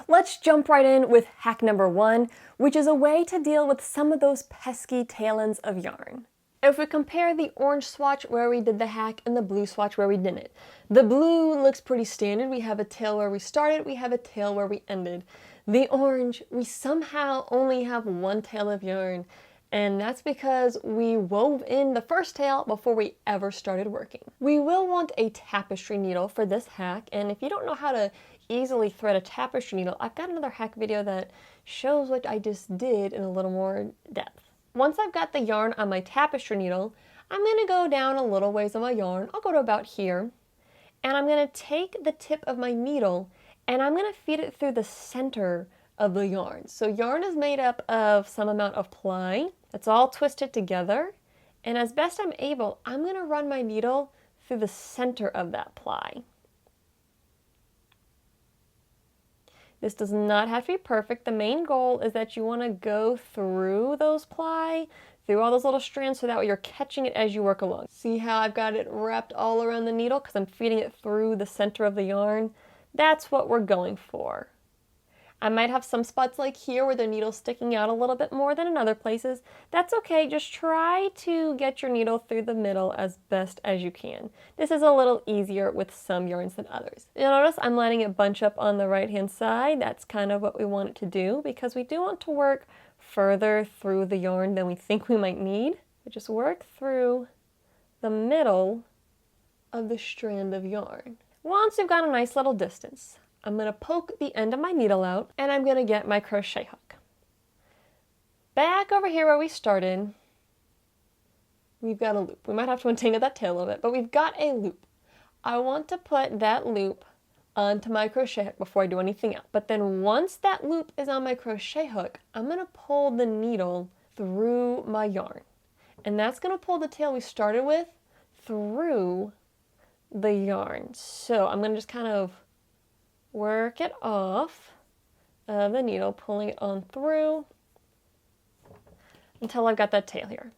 Let's jump right in with hack number 1, which is a way to deal with some of those pesky tail ends of yarn. If we compare the orange swatch where we did the hack and the blue swatch where we didn't, the blue looks pretty standard. We have a tail where we started, we have a tail where we ended. The orange, we somehow only have one tail of yarn, and that's because we wove in the first tail before we ever started working. We will want a tapestry needle for this hack, and if you don't know how to easily thread a tapestry needle, I've got another hack video that shows what I just did in a little more depth. Once I've got the yarn on my tapestry needle, I'm going to go down a little ways on my yarn. I'll go to about here, and I'm going to take the tip of my needle and I'm going to feed it through the center of the yarn. So yarn is made up of some amount of ply that's all twisted together, and as best I'm able, I'm going to run my needle through the center of that ply. This does not have to be perfect. The main goal is that you want to go through those ply, through all those little strands, so that way you're catching it as you work along. See how I've got it wrapped all around the needle because I'm feeding it through the center of the yarn? That's what we're going for. I might have some spots like here where the needle's sticking out a little bit more than in other places. That's okay, just try to get your needle through the middle as best as you can. This is a little easier with some yarns than others. You'll notice I'm letting it bunch up on the right hand side. That's kind of what we want it to do because we do want to work further through the yarn than we think we might need. But just work through the middle of the strand of yarn. Once we've got a nice little distance, I'm going to poke the end of my needle out and I'm going to get my crochet hook. Back over here where we started, we've got a loop. We might have to untangle that tail a little bit, but we've got a loop. I want to put that loop onto my crochet hook before I do anything else. But then once that loop is on my crochet hook, I'm going to pull the needle through my yarn. And that's going to pull the tail we started with through the yarn. So I'm going to just kind of work it off of the needle, pulling it on through until I've got that tail here.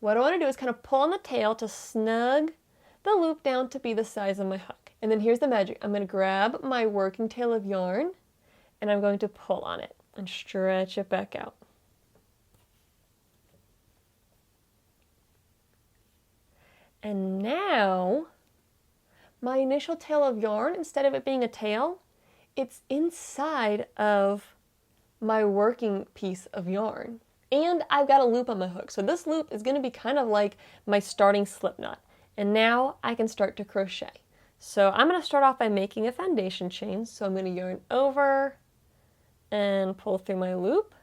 What I want to do is kind of pull on the tail to snug the loop down to be the size of my hook. And then here's the magic. I'm going to grab my working tail of yarn and I'm going to pull on it and stretch it back out. And now my initial tail of yarn, instead of it being a tail, it's inside of my working piece of yarn. And I've got a loop on my hook. So this loop is going to be kind of like my starting slip knot. And now I can start to crochet. So I'm going to start off by making a foundation chain. So I'm going to yarn over and pull through my loop.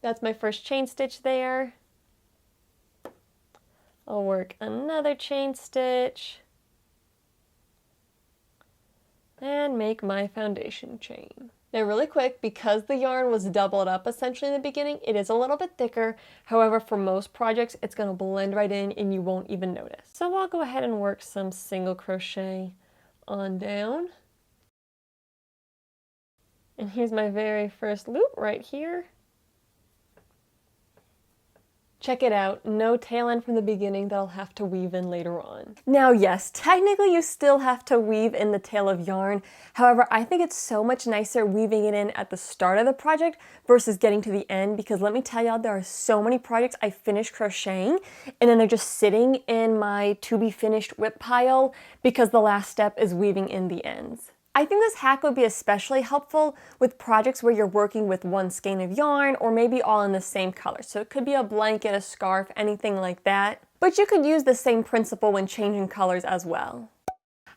That's my first chain stitch there. I'll work another chain stitch and make my foundation chain. Now really quick, because the yarn was doubled up essentially in the beginning, it is a little bit thicker. However, for most projects, it's going to blend right in and you won't even notice. So I'll go ahead and work some single crochet on down. And here's my very first loop right here. Check it out, no tail end from the beginning that I'll have to weave in later on. Now yes, technically you still have to weave in the tail of yarn. However, I think it's so much nicer weaving it in at the start of the project versus getting to the end, because let me tell y'all, there are so many projects I finish crocheting and then they're just sitting in my to be finished whip pile because the last step is weaving in the ends. I think this hack would be especially helpful with projects where you're working with one skein of yarn or maybe all in the same color. So it could be a blanket, a scarf, anything like that. But you could use the same principle when changing colors as well.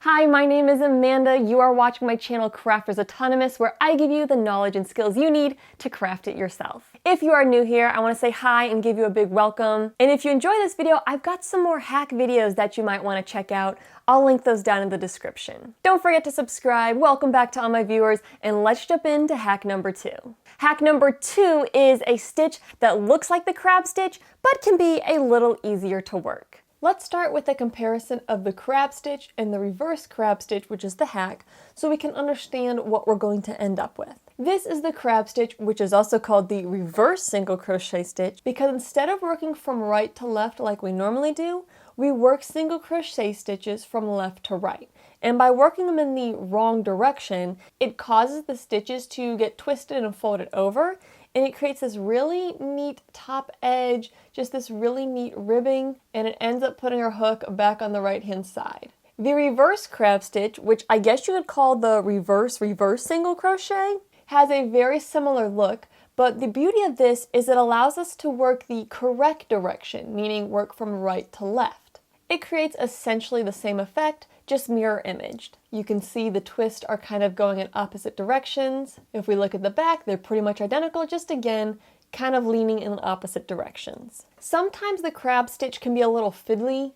Hi, my name is Amanda. You are watching my channel Crafters Autonomous, where I give you the knowledge and skills you need to craft it yourself. If you are new here, I want to say hi and give you a big welcome. And if you enjoy this video, I've got some more hack videos that you might want to check out. I'll link those down in the description. Don't forget to subscribe. Welcome back to all my viewers, and let's jump into hack number 2. Hack number 2 is a stitch that looks like the crab stitch, but can be a little easier to work. Let's start with a comparison of the crab stitch and the reverse crab stitch, which is the hack, so we can understand what we're going to end up with. This is the crab stitch, which is also called the reverse single crochet stitch, because instead of working from right to left like we normally do, we work single crochet stitches from left to right. And by working them in the wrong direction, it causes the stitches to get twisted and folded over, and it creates this really neat top edge, just this really neat ribbing, and it ends up putting our hook back on the right hand side. The reverse crab stitch, which I guess you would call the reverse single crochet, has a very similar look, but the beauty of this is it allows us to work the correct direction, meaning work from right to left. It creates essentially the same effect, just mirror imaged. You can see the twists are kind of going in opposite directions. If we look at the back, they're pretty much identical, just again, kind of leaning in opposite directions. Sometimes the crab stitch can be a little fiddly.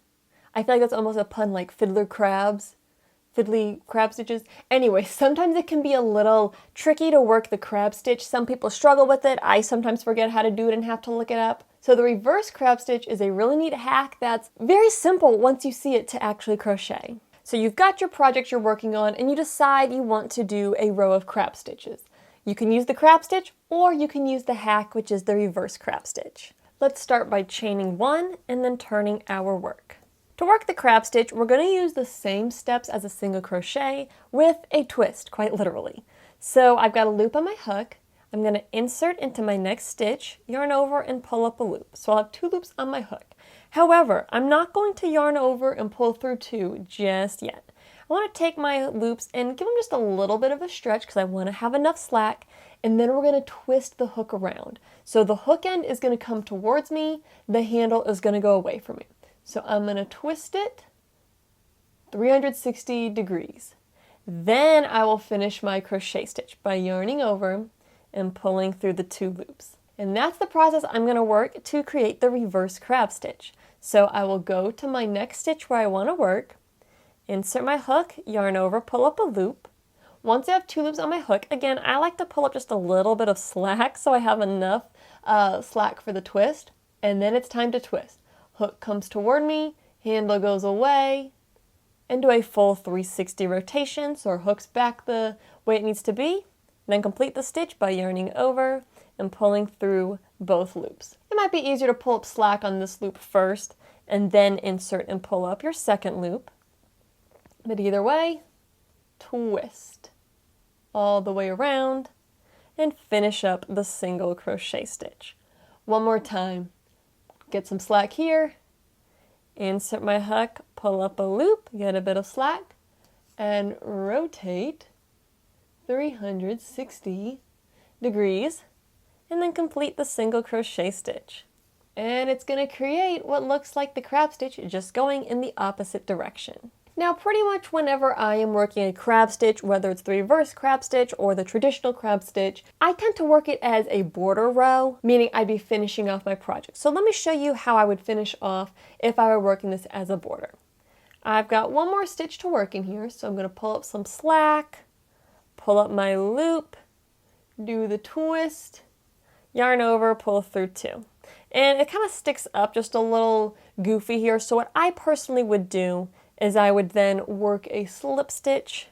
I feel like that's almost a pun, like fiddler crabs. Fiddly crab stitches. Anyway, sometimes it can be a little tricky to work the crab stitch. Some people struggle with it. I sometimes forget how to do it and have to look it up. So the reverse crab stitch is a really neat hack that's very simple once you see it to actually crochet. So you've got your project you're working on and you decide you want to do a row of crab stitches. You can use the crab stitch or you can use the hack, which is the reverse crab stitch. Let's start by chaining one and then turning our work. To work the crab stitch, we're going to use the same steps as a single crochet with a twist, quite literally. So I've got a loop on my hook. I'm going to insert into my next stitch, yarn over, and pull up a loop. So I'll have 2 loops on my hook. However, I'm not going to yarn over and pull through 2 just yet. I want to take my loops and give them just a little bit of a stretch because I want to have enough slack, and then we're going to twist the hook around. So the hook end is going to come towards me, the handle is going to go away from me. So I'm going to twist it 360 degrees. Then I will finish my crochet stitch by yarning over and pulling through the 2 loops. And that's the process I'm going to work to create the reverse crab stitch. So I will go to my next stitch where I want to work, insert my hook, yarn over, pull up a loop. Once I have 2 loops on my hook, again, I like to pull up just a little bit of slack so I have enough slack for the twist. And then it's time to twist. Hook comes toward me, handle goes away, and do a full 360 rotation so our hook's back the way it needs to be. Then complete the stitch by yarning over and pulling through both loops. It might be easier to pull up slack on this loop first and then insert and pull up your second loop. But either way, twist all the way around and finish up the single crochet stitch. One more time. Get some slack here, insert my hook, pull up a loop, get a bit of slack, and rotate 360 degrees, and then complete the single crochet stitch. And it's going to create what looks like the crab stitch, just going in the opposite direction. Now pretty much whenever I am working a crab stitch, whether it's the reverse crab stitch or the traditional crab stitch, I tend to work it as a border row, meaning I'd be finishing off my project. So let me show you how I would finish off if I were working this as a border. I've got one more stitch to work in here, so I'm going to pull up some slack, pull up my loop, do the twist, yarn over, pull through 2. And it kind of sticks up just a little goofy here, so what I personally would do is I would then work a slip stitch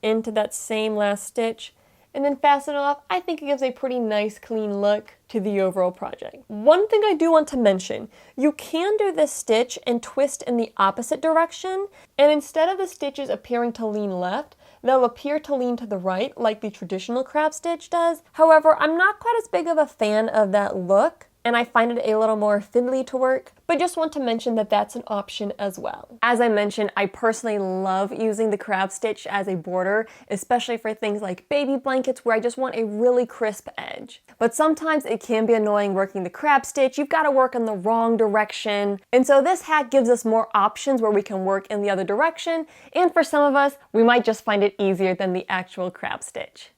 into that same last stitch and then fasten it off. I think it gives a pretty nice clean look to the overall project. One thing I do want to mention, you can do this stitch and twist in the opposite direction, and instead of the stitches appearing to lean left, they'll appear to lean to the right like the traditional crab stitch does. However, I'm not quite as big of a fan of that look, and I find it a little more fiddly to work, but just want to mention that that's an option as well. As I mentioned, I personally love using the crab stitch as a border, especially for things like baby blankets where I just want a really crisp edge. But sometimes it can be annoying working the crab stitch. You've got to work in the wrong direction. And so this hack gives us more options where we can work in the other direction. And for some of us, we might just find it easier than the actual crab stitch.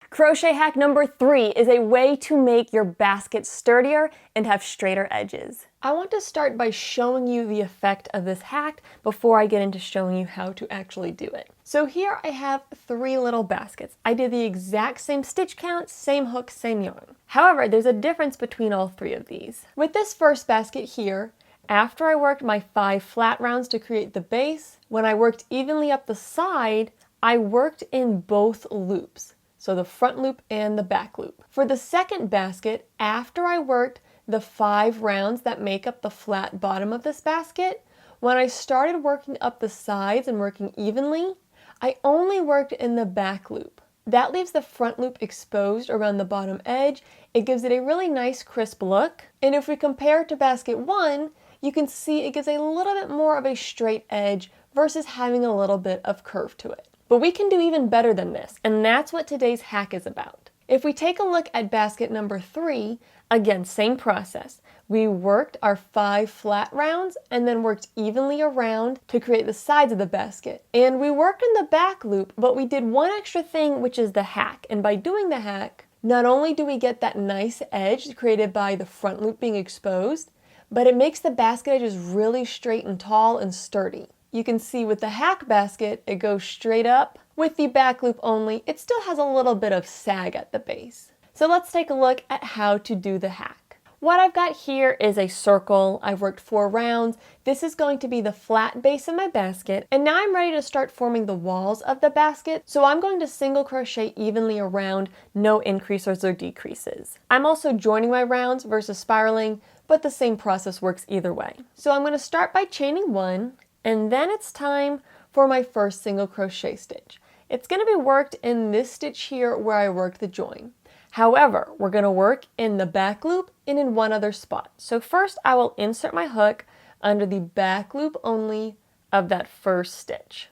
Crochet hack number 3 is a way to make your basket sturdier and have straighter edges. I want to start by showing you the effect of this hack before I get into showing you how to actually do it. So here I have 3 little baskets. I did the exact same stitch count, same hook, same yarn. However, there's a difference between all 3 of these. With this first basket here, after I worked my 5 flat rounds to create the base, when I worked evenly up the side, I worked in both loops. So the front loop and the back loop. For the second basket, after I worked the 5 rounds that make up the flat bottom of this basket, When I started working up the sides and working evenly, I only worked in the back loop. That leaves the front loop exposed around the bottom edge. It gives it a really nice crisp look. And if we compare it to basket 1, you can see it gives a little bit more of a straight edge versus having a little bit of curve to it. But we can do even better than this, and that's what today's hack is about. If we take a look at basket number 3, again, same process. We worked our 5 flat rounds and then worked evenly around to create the sides of the basket. And we worked in the back loop, but we did one extra thing, which is the hack. And by doing the hack, not only do we get that nice edge created by the front loop being exposed, but it makes the basket edges really straight and tall and sturdy. You can see with the hack basket, it goes straight up. With the back loop only, it still has a little bit of sag at the base. So let's take a look at how to do the hack. What I've got here is a circle. I've worked 4 rounds. This is going to be the flat base of my basket. And now I'm ready to start forming the walls of the basket. So I'm going to single crochet evenly around, no increases or decreases. I'm also joining my rounds versus spiraling, but the same process works either way. So I'm going to start by chaining 1, and then it's time for my first single crochet stitch. It's going to be worked in this stitch here where I worked the join. However, we're going to work in the back loop and in one other spot. So first I will insert my hook under the back loop only of that first stitch.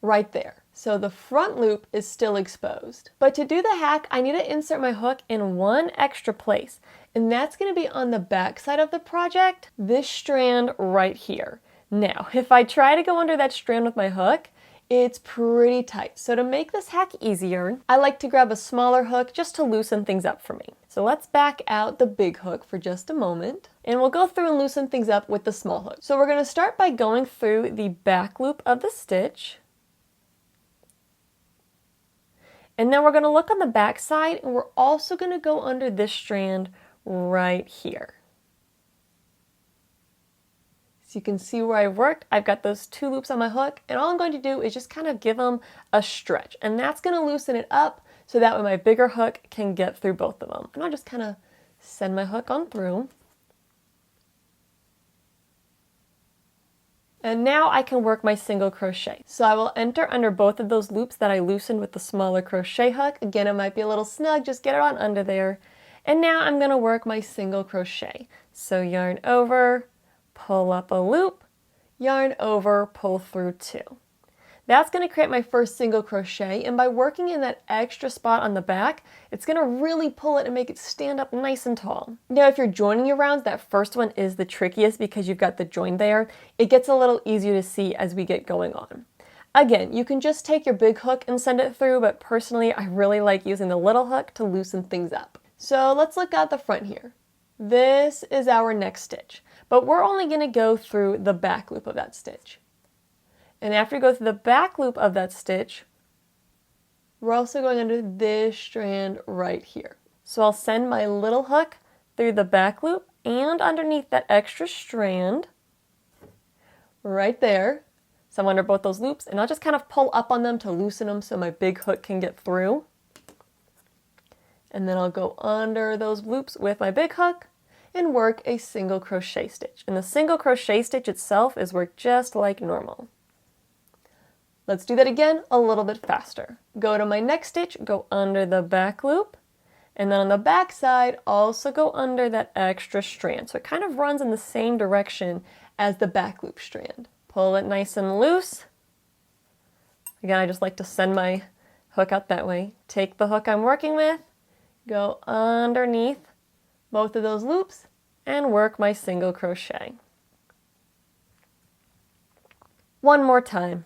Right there. So the front loop is still exposed. But to do the hack, I need to insert my hook in one extra place. And that's going to be on the back side of the project, this strand right here. Now, if I try to go under that strand with my hook, it's pretty tight. So to make this hack easier, I like to grab a smaller hook just to loosen things up for me. So let's back out the big hook for just a moment, and we'll go through and loosen things up with the small hook. So we're going to start by going through the back loop of the stitch, and then we're going to look on the back side, and we're also going to go under this strand right here. So you can see where I worked. I've got those 2 loops on my hook, and all I'm going to do is just kind of give them a stretch, and that's going to loosen it up so that way my bigger hook can get through both of them. And I'll just kind of send my hook on through. And now I can work my single crochet. So I will enter under both of those loops that I loosened with the smaller crochet hook. Again, it might be a little snug, just get it on under there. And now I'm going to work my single crochet. So yarn over, pull up a loop, yarn over, pull through 2. That's going to create my first single crochet, and by working in that extra spot on the back, it's going to really pull it and make it stand up nice and tall. Now if you're joining your rounds, that first one is the trickiest because you've got the join there. It gets a little easier to see as we get going on. Again, you can just take your big hook and send it through, but personally I really like using the little hook to loosen things up. So let's look at the front here. This is our next stitch. But we're only going to go through the back loop of that stitch. And after you go through the back loop of that stitch, we're also going under this strand right here. So I'll send my little hook through the back loop and underneath that extra strand right there. So I'm under both those loops, and I'll just kind of pull up on them to loosen them so my big hook can get through. And then I'll go under those loops with my big hook and work a single crochet stitch. And the single crochet stitch itself is worked just like normal. Let's do that again a little bit faster. Go to my next stitch, go under the back loop, and then on the back side also go under that extra strand. So it kind of runs in the same direction as the back loop strand. Pull it nice and loose. Again, I just like to send my hook out that way. Take the hook I'm working with, go underneath both of those loops, and work my single crochet. One more time.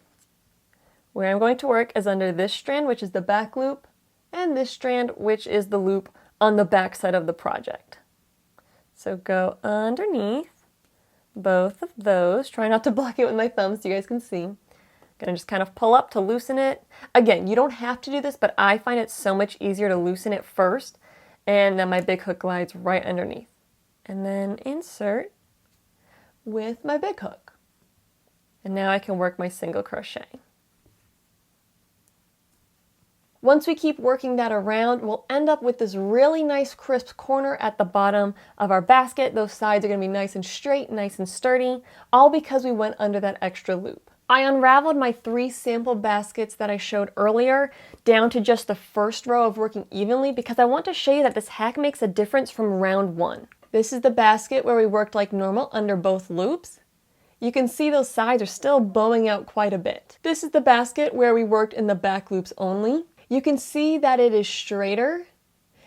Where I'm going to work is under this strand, which is the back loop, and this strand, which is the loop on the back side of the project. So go underneath both of those. Try not to block it with my thumb so you guys can see. Gonna just kind of pull up to loosen it. Again, you don't have to do this, but I find it so much easier to loosen it first, and then my big hook glides right underneath. And then insert with my big hook. And now I can work my single crochet. Once we keep working that around, we'll end up with this really nice crisp corner at the bottom of our basket. Those sides are going to be nice and straight, nice and sturdy, all because we went under that extra loop. I unraveled my 3 sample baskets that I showed earlier down to just the first row of working evenly because I want to show you that this hack makes a difference from round 1. This is the basket where we worked like normal under both loops. You can see those sides are still bowing out quite a bit. This is the basket where we worked in the back loops only. You can see that it is straighter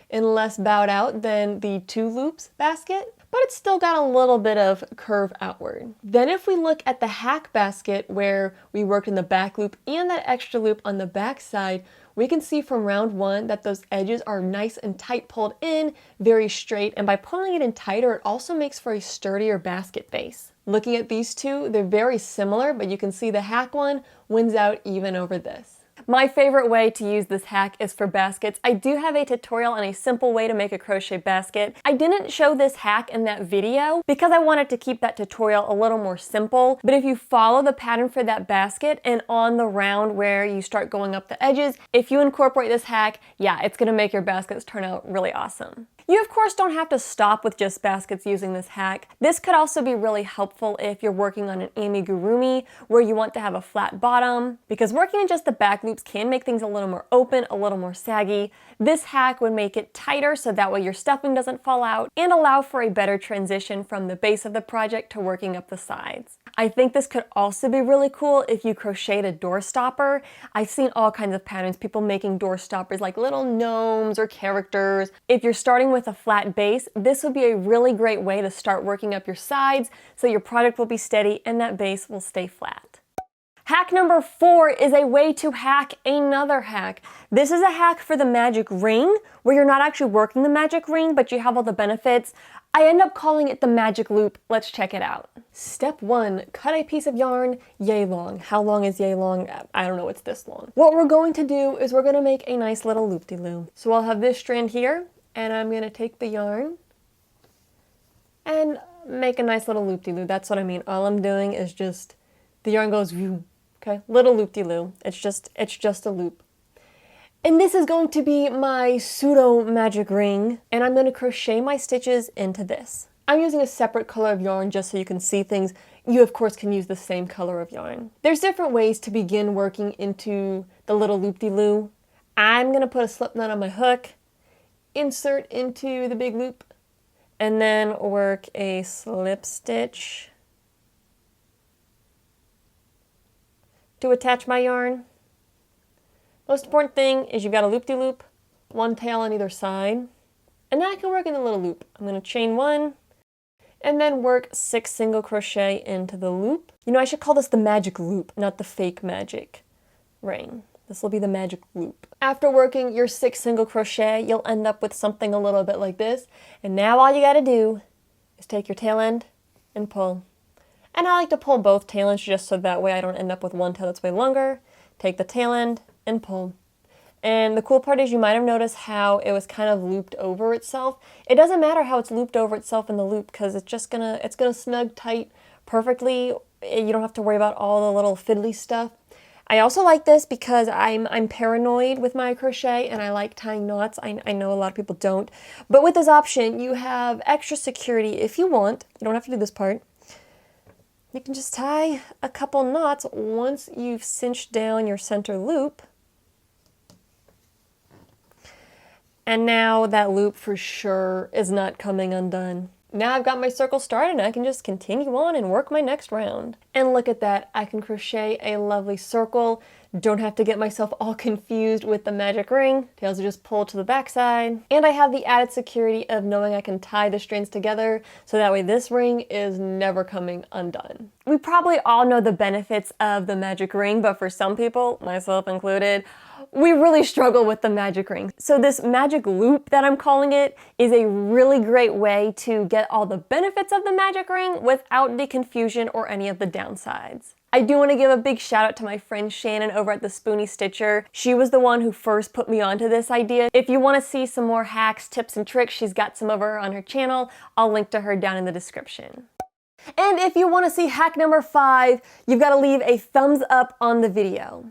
and less bowed out than the 2 loops basket, but it's still got a little bit of curve outward. Then if we look at the hack basket where we worked in the back loop and that extra loop on the back side, we can see from round 1 that those edges are nice and tight pulled in, very straight, and by pulling it in tighter, it also makes for a sturdier basket base. Looking at these two, they're very similar, but you can see the hack one wins out even over this. My favorite way to use this hack is for baskets. I do have a tutorial on a simple way to make a crochet basket. I didn't show this hack in that video because I wanted to keep that tutorial a little more simple, but if you follow the pattern for that basket and on the round where you start going up the edges, if you incorporate this hack, yeah, it's gonna make your baskets turn out really awesome. You of course don't have to stop with just baskets using this hack. This could also be really helpful if you're working on an amigurumi where you want to have a flat bottom, because working in just the back loops can make things a little more open, a little more saggy. This hack would make it tighter so that way your stuffing doesn't fall out and allow for a better transition from the base of the project to working up the sides. I think this could also be really cool if you crocheted a door stopper. I've seen all kinds of patterns, people making door stoppers like little gnomes or characters. If you're starting with a flat base, this would be a really great way to start working up your sides so your project will be steady and that base will stay flat. Hack number 4 is a way to hack another hack. This is a hack for the magic ring where you're not actually working the magic ring, but you have all the benefits. I end up calling it the magic loop. Let's check it out. Step 1, cut a piece of yarn yay long. How long is yay long? I don't know, it's this long. What we're going to do is we're gonna make a nice little loop-de-loo. So I'll have this strand here and I'm gonna take the yarn and make a nice little loop-de-loo. That's what I mean. All I'm doing is just, the yarn goes, okay, little loop-de-loo. It's just a loop. And this is going to be my pseudo magic ring, and I'm going to crochet my stitches into this. I'm using a separate color of yarn just so you can see things. You of course can use the same color of yarn. There's different ways to begin working into the little loop-de-loo. I'm going to put a slip knot on my hook, insert into the big loop, and then work a slip stitch to attach my yarn. Most important thing is you've got a loop-de-loop, one tail on either side, and then I can work in a little loop. I'm going to chain 1 and then work 6 single crochet into the loop. You know, I should call this the magic loop, not the fake magic ring. This will be the magic loop. After working your 6 single crochet, you'll end up with something a little bit like this, and now all you got to do is take your tail end and pull. And I like to pull both tail ends just so that way I don't end up with one tail that's way longer. Take the tail end and pull. And the cool part is you might have noticed how it was kind of looped over itself. It doesn't matter how it's looped over itself in the loop because it's gonna snug tight perfectly. You don't have to worry about all the little fiddly stuff. I also like this because I'm paranoid with my crochet and I like tying knots. I know a lot of people don't. But with this option, you have extra security if you want. You don't have to do this part. You can just tie a couple knots once you've cinched down your center loop. And now that loop for sure is not coming undone. Now I've got my circle started and I can just continue on and work my next round. And look at that, I can crochet a lovely circle. Don't have to get myself all confused with the magic ring. Tails are just pulled to the back side. And I have the added security of knowing I can tie the strands together so that way this ring is never coming undone. We probably all know the benefits of the magic ring, but for some people, myself included, we really struggle with the magic ring. So this magic loop that I'm calling it is a really great way to get all the benefits of the magic ring without the confusion or any of the downsides. I do want to give a big shout out to my friend Shannon over at the Spoonie Stitcher. She was the one who first put me onto this idea. If you want to see some more hacks, tips, and tricks, she's got some over on her channel. I'll link to her down in the description. And if you want to see hack number 5, you've got to leave a thumbs up on the video.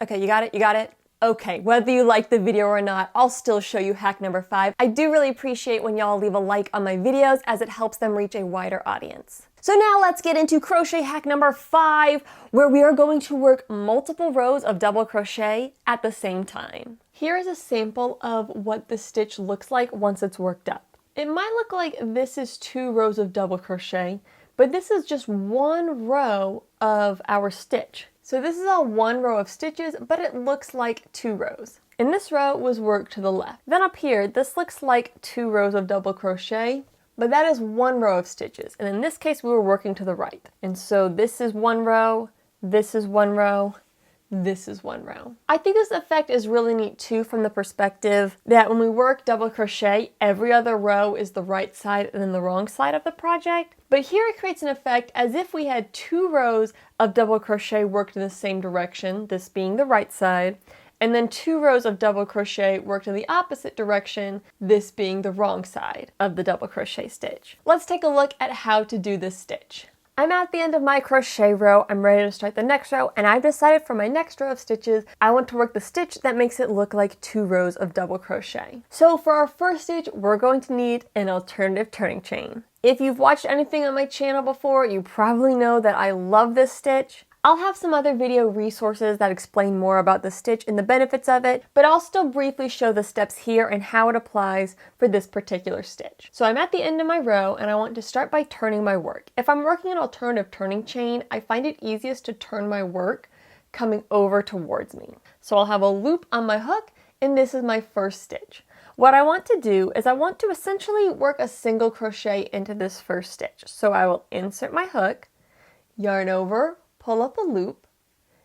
Okay, you got it? You got it? Okay, whether you like the video or not, I'll still show you hack number 5. I do really appreciate when y'all leave a like on my videos as it helps them reach a wider audience. So now let's get into crochet hack number 5, where we are going to work multiple rows of double crochet at the same time. Here is a sample of what the stitch looks like once it's worked up. It might look like this is 2 rows of double crochet, but this is just 1 row of our stitch. So this is all 1 row of stitches, but it looks like 2 rows. And this row was worked to the left. Then up here, this looks like 2 rows of double crochet, but that is 1 row of stitches. And in this case, we were working to the right. And so this is 1 row, this is 1 row, this is 1 row. I think this effect is really neat too from the perspective that when we work double crochet, every other row is the right side and then the wrong side of the project. But here it creates an effect as if we had 2 rows of double crochet worked in the same direction, this being the right side, and then 2 rows of double crochet worked in the opposite direction, this being the wrong side of the double crochet stitch. Let's take a look at how to do this stitch. I'm at the end of my crochet row, I'm ready to start the next row, and I've decided for my next row of stitches, I want to work the stitch that makes it look like 2 rows of double crochet. So for our first stitch, we're going to need an alternative turning chain. If you've watched anything on my channel before, you probably know that I love this stitch. I'll have some other video resources that explain more about the stitch and the benefits of it, but I'll still briefly show the steps here and how it applies for this particular stitch. So I'm at the end of my row and I want to start by turning my work. If I'm working an alternative turning chain, I find it easiest to turn my work coming over towards me. So I'll have a loop on my hook and this is my first stitch. What I want to do is I want to essentially work a single crochet into this first stitch. So I will insert my hook, yarn over, pull up a loop,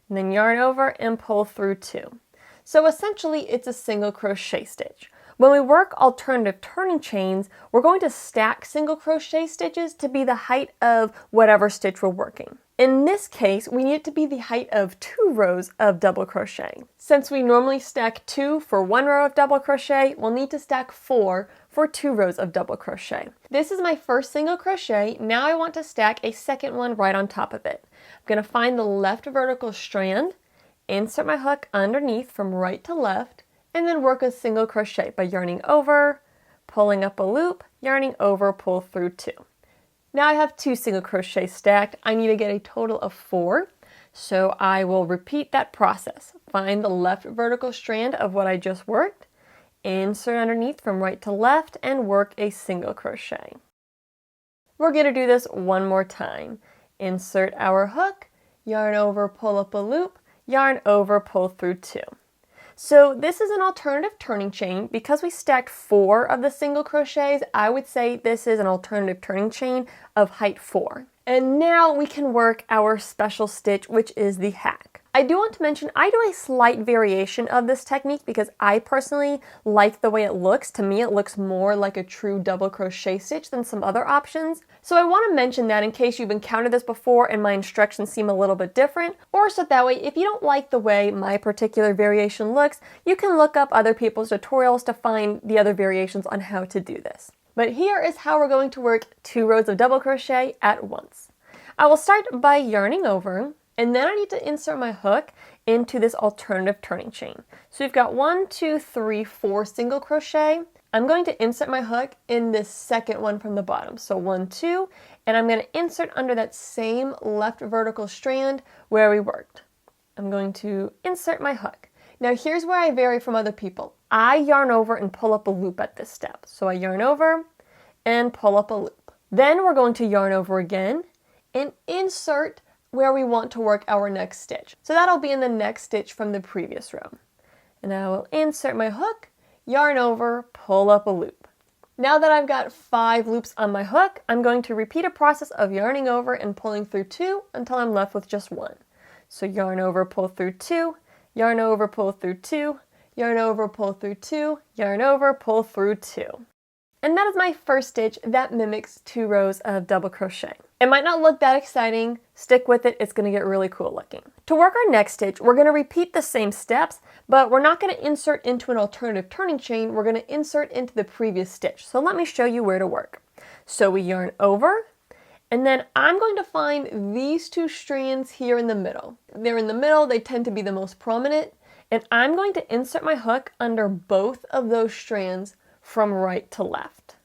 and then yarn over and pull through 2. So essentially it's a single crochet stitch. When we work alternative turning chains, we're going to stack single crochet stitches to be the height of whatever stitch we're working. In this case, we need it to be the height of 2 rows of double crochet. Since we normally stack 2 for 1 row of double crochet, we'll need to stack 4 for 2 rows of double crochet. This is my first single crochet. Now I want to stack a second one right on top of it. I'm going to find the left vertical strand, insert my hook underneath from right to left, and then work a single crochet by yarning over, pulling up a loop, yarning over, pull through 2. Now I have 2 single crochets stacked. I need to get a total of 4. So I will repeat that process. Find the left vertical strand of what I just worked, insert underneath from right to left, and work a single crochet. We're going to do this one more time. Insert our hook, yarn over, pull up a loop, yarn over, pull through 2. So this is an alternative turning chain. Because we stacked 4 of the single crochets, I would say this is an alternative turning chain of height 4. And now we can work our special stitch, which is the hack. I do want to mention I do a slight variation of this technique because I personally like the way it looks. To me, it looks more like a true double crochet stitch than some other options. So I want to mention that in case you've encountered this before and my instructions seem a little bit different, or so that way if you don't like the way my particular variation looks, you can look up other people's tutorials to find the other variations on how to do this. But here is how we're going to work 2 rows of double crochet at once. I will start by yarning over, and then I need to insert my hook into this alternative turning chain. So we've got 1, 2, 3, 4 single crochet. I'm going to insert my hook in this second one from the bottom. So 1, 2, and I'm going to insert under that same left vertical strand where we worked. I'm going to insert my hook. Now here's where I vary from other people. I yarn over and pull up a loop at this step. So I yarn over and pull up a loop. Then we're going to yarn over again and insert where we want to work our next stitch. So that'll be in the next stitch from the previous row. And I will insert my hook, yarn over, pull up a loop. Now that I've got 5 loops on my hook, I'm going to repeat a process of yarning over and pulling through 2 until I'm left with just 1. So yarn over, pull through 2, yarn over, pull through 2, yarn over, pull through 2, yarn over, pull through 2. And that is my first stitch that mimics 2 rows of double crochet. It might not look that exciting, stick with it, it's going to get really cool looking. To work our next stitch, we're going to repeat the same steps, but we're not going to insert into an alternative turning chain, we're going to insert into the previous stitch. So let me show you where to work. So we yarn over, And then I'm going to find these two strands here in the middle. They're in the middle, they tend to be the most prominent, and I'm going to insert my hook under both of those strands from right to left.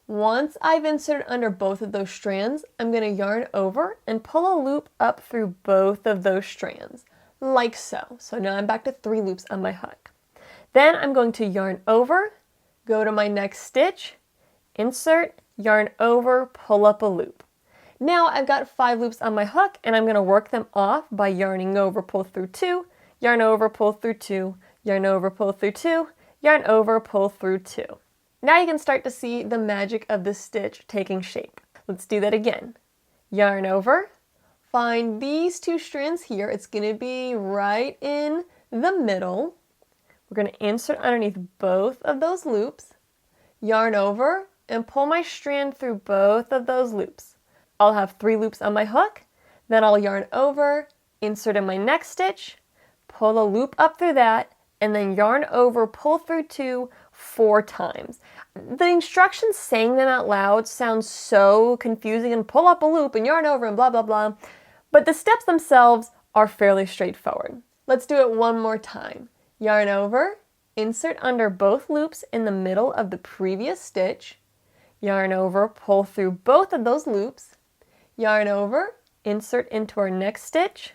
Once I've inserted under both of those strands, I'm going to yarn over and pull a loop up through both of those strands, like so. So now I'm back to 3 loops on my hook. Then I'm going to yarn over, go to my next stitch, insert, yarn over, pull up a loop. Now I've got 5 loops on my hook, and I'm going to work them off by yarning over, pull through 2, yarn over, pull through 2, yarn over, pull through 2, yarn over, pull through 2. Now you can start to see the magic of this stitch taking shape. Let's do that again. Yarn over, find these 2 strands here. It's going to be right in the middle. We're going to insert underneath both of those loops, yarn over, and pull my strand through both of those loops. I'll have 3 loops on my hook, then I'll yarn over, insert in my next stitch, pull a loop up through that, and then yarn over, pull through 2 4 times. The instructions saying them out loud sounds so confusing, and pull up a loop and yarn over and blah blah blah, but the steps themselves are fairly straightforward. Let's do it one more time. Yarn over, insert under both loops in the middle of the previous stitch, yarn over, pull through both of those loops, yarn over, insert into our next stitch,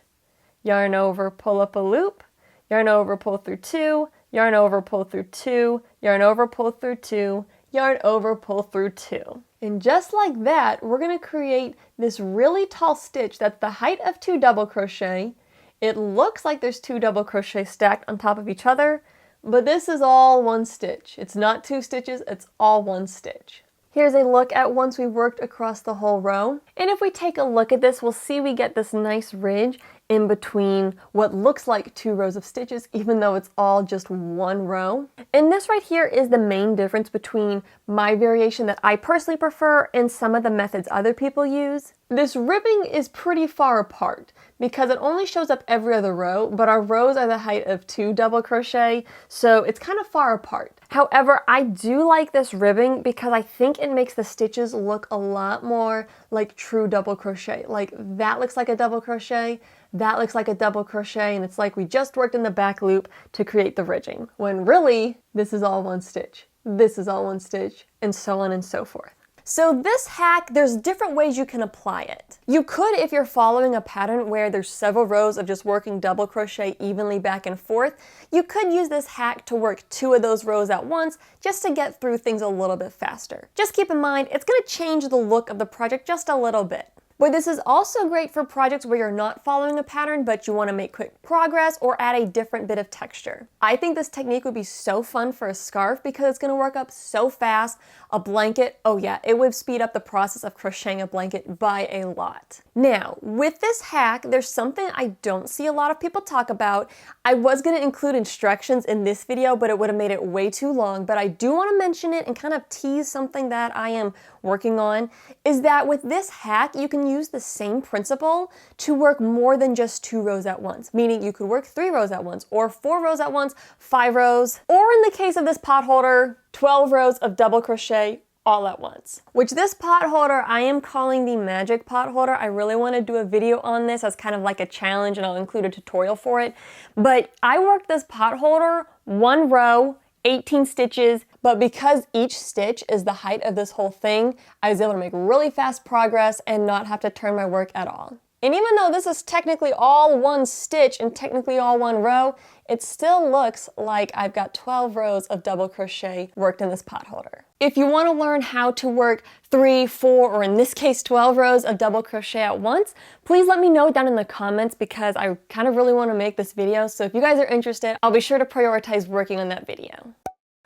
yarn over, pull up a loop, yarn over, pull through 2, yarn over, pull through 2, yarn over, pull through 2, yarn over, pull through 2. And just like that, we're going to create this really tall stitch that's the height of 2 double crochet. It looks like there's 2 double crochet stacked on top of each other, but this is all 1 stitch. It's not 2 stitches, it's all 1 stitch. Here's a look at once we've worked across the whole row. And if we take a look at this, we'll see we get this nice ridge in between what looks like 2 rows of stitches, even though it's all just 1 row. And this right here is the main difference between my variation that I personally prefer and some of the methods other people use. This ribbing is pretty far apart because it only shows up every other row, but our rows are the height of 2 double crochet, so it's kind of far apart. However, I do like this ribbing because I think it makes the stitches look a lot more like true double crochet. Like that looks like a double crochet, that looks like a double crochet, and it's like we just worked in the back loop to create the ridging, when really this is all 1 stitch, this is all 1 stitch, and so on and so forth. So this hack, there's different ways you can apply it. You could, if you're following a pattern where there's several rows of just working double crochet evenly back and forth, you could use this hack to work 2 of those rows at once just to get through things a little bit faster. Just keep in mind, it's going to change the look of the project just a little bit. But this is also great for projects where you're not following a pattern but you want to make quick progress or add a different bit of texture. I think this technique would be so fun for a scarf because it's going to work up so fast. A blanket, oh yeah, it would speed up the process of crocheting a blanket by a lot. Now, with this hack, there's something I don't see a lot of people talk about. I was going to include instructions in this video, but it would have made it way too long, but I do want to mention it and kind of tease something that I am working on, is that with this hack, you can use the same principle to work more than just 2 rows at once, meaning you could work 3 rows at once, or 4 rows at once, 5 rows, or in the case of this pot holder, 12 rows of double crochet all at once. Which this pot holder, I am calling the magic pot holder. I really want to do a video on this as kind of like a challenge, and I'll include a tutorial for it. But I worked this pot holder 1 row, 18 stitches, but because each stitch is the height of this whole thing, I was able to make really fast progress and not have to turn my work at all. And even though this is technically all 1 stitch and technically all 1 row, it still looks like I've got 12 rows of double crochet worked in this pot holder. If you want to learn how to work 3, 4, or in this case 12 rows of double crochet at once, please let me know down in the comments because I kind of really want to make this video. So if you guys are interested, I'll be sure to prioritize working on that video.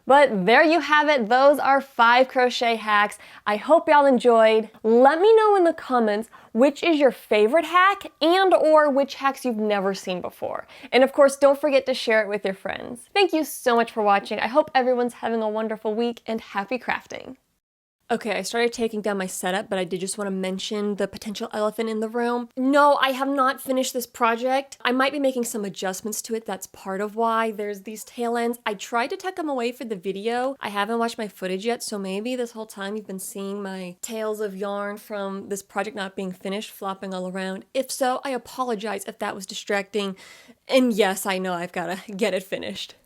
But there you have it. Those are 5 crochet hacks. I hope y'all enjoyed. Let me know in the comments which is your favorite hack and or which hacks you've never seen before. And of course, don't forget to share it with your friends. Thank you so much for watching. I hope everyone's having a wonderful week and happy crafting. Okay, I started taking down my setup, but I did just want to mention the potential elephant in the room. No, I have not finished this project. I might be making some adjustments to it. That's part of why there's these tail ends. I tried to tuck them away for the video. I haven't watched my footage yet, so maybe this whole time you've been seeing my tails of yarn from this project not being finished flopping all around. If so, I apologize if that was distracting. And yes, I know I've got to get it finished.